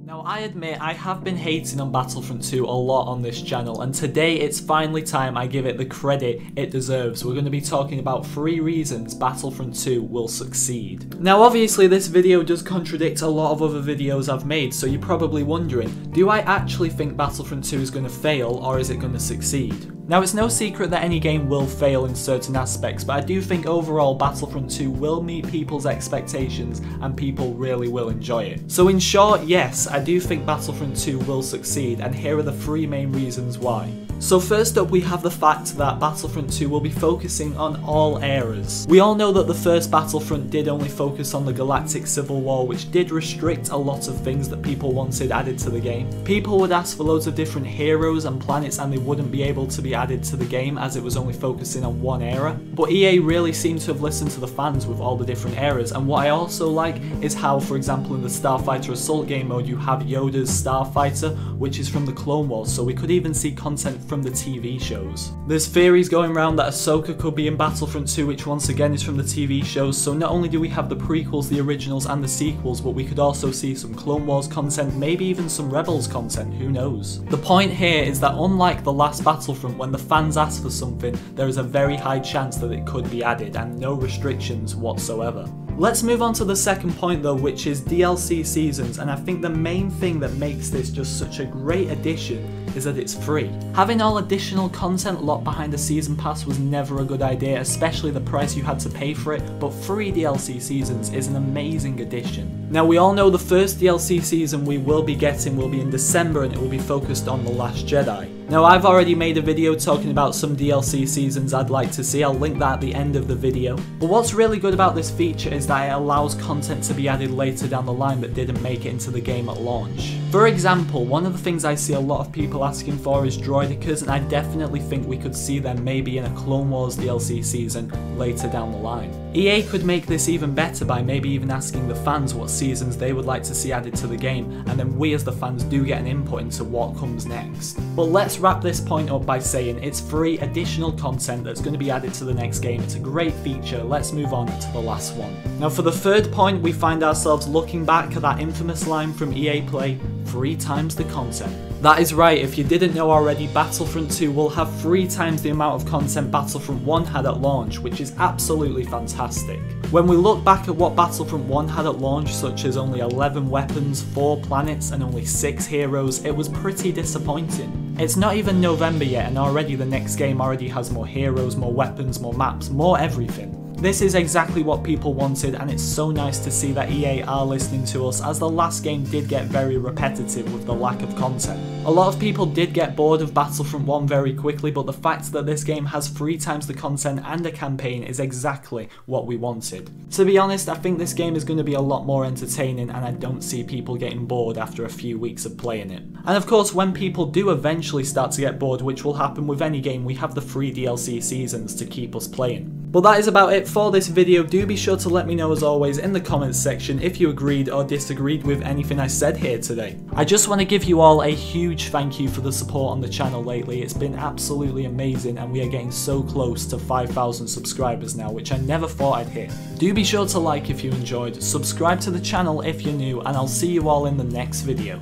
Now I admit I have been hating on Battlefront 2 a lot on this channel, and today it's finally time I give it the credit it deserves. We're going to be talking about 3 reasons Battlefront 2 will succeed. Now obviously this video does contradict a lot of other videos I've made, so you're probably wondering, do I actually think Battlefront 2 is going to fail or is it going to succeed? Now it's no secret that any game will fail in certain aspects, but I do think overall Battlefront 2 will meet people's expectations and people really will enjoy it. So in short, yes, I do think Battlefront 2 will succeed, and here are the 3 main reasons why. So first up, we have the fact that Battlefront 2 will be focusing on all eras. We all know that the first Battlefront did only focus on the Galactic Civil War, which did restrict a lot of things that people wanted added to the game. People would ask for loads of different heroes and planets and they wouldn't be able to be added to the game as it was only focusing on one era. But EA really seemed to have listened to the fans with all the different eras, and what I also like is how, for example, in the Starfighter Assault game mode you have Yoda's Starfighter, which is from the Clone Wars, so we could even see content from the TV shows. There's theories going around that Ahsoka could be in Battlefront 2, which once again is from the TV shows, so not only do we have the prequels, the originals and the sequels, but we could also see some Clone Wars content, maybe even some Rebels content, who knows. The point here is that unlike the last Battlefront, when the fans ask for something, there is a very high chance that it could be added and no restrictions whatsoever. Let's move on to the second point though, which is DLC seasons, and I think the main thing that makes this just such a great addition is that it's free. Having all additional content locked behind a season pass was never a good idea, especially the price you had to pay for it, but free DLC seasons is an amazing addition. Now we all know the first DLC season we will be getting will be in December and it will be focused on The Last Jedi. Now I've already made a video talking about some DLC seasons I'd like to see, I'll link that at the end of the video. But what's really good about this feature is that it allows content to be added later down the line that didn't make it into the game at launch. For example, one of the things I see a lot of people asking for is droidicas, and I definitely think we could see them maybe in a Clone Wars DLC season later down the line. EA could make this even better by maybe even asking the fans what seasons they would like to see added to the game, and then we as the fans do get an input into what comes next. But let's wrap this point up by saying it's free additional content that's going to be added to the next game. It's a great feature. Let's move on to the last one. Now for the third point, we find ourselves looking back at that infamous line from EA Play, 3 times the content. That is right, if you didn't know already, Battlefront 2 will have 3 times the amount of content Battlefront 1 had at launch, which is absolutely fantastic. When we look back at what Battlefront 1 had at launch, such as only 11 weapons, 4 planets and only 6 heroes, it was pretty disappointing. It's not even November yet and already the next game already has more heroes, more weapons, more maps, more everything. This is exactly what people wanted, and it's so nice to see that EA are listening to us, as the last game did get very repetitive with the lack of content. A lot of people did get bored of Battlefront 1 very quickly, but the fact that this game has 3 times the content and a campaign is exactly what we wanted. To be honest, I think this game is going to be a lot more entertaining, and I don't see people getting bored after a few weeks of playing it. And of course, when people do eventually start to get bored, which will happen with any game, we have the free DLC seasons to keep us playing. But that is about it for this video. Do be sure to let me know as always in the comments section if you agreed or disagreed with anything I said here today. I just want to give you all a huge thank you for the support on the channel lately. It's been absolutely amazing and we are getting so close to 5,000 subscribers now, which I never thought I'd hit. Do be sure to like if you enjoyed, subscribe to the channel if you're new, and I'll see you all in the next video.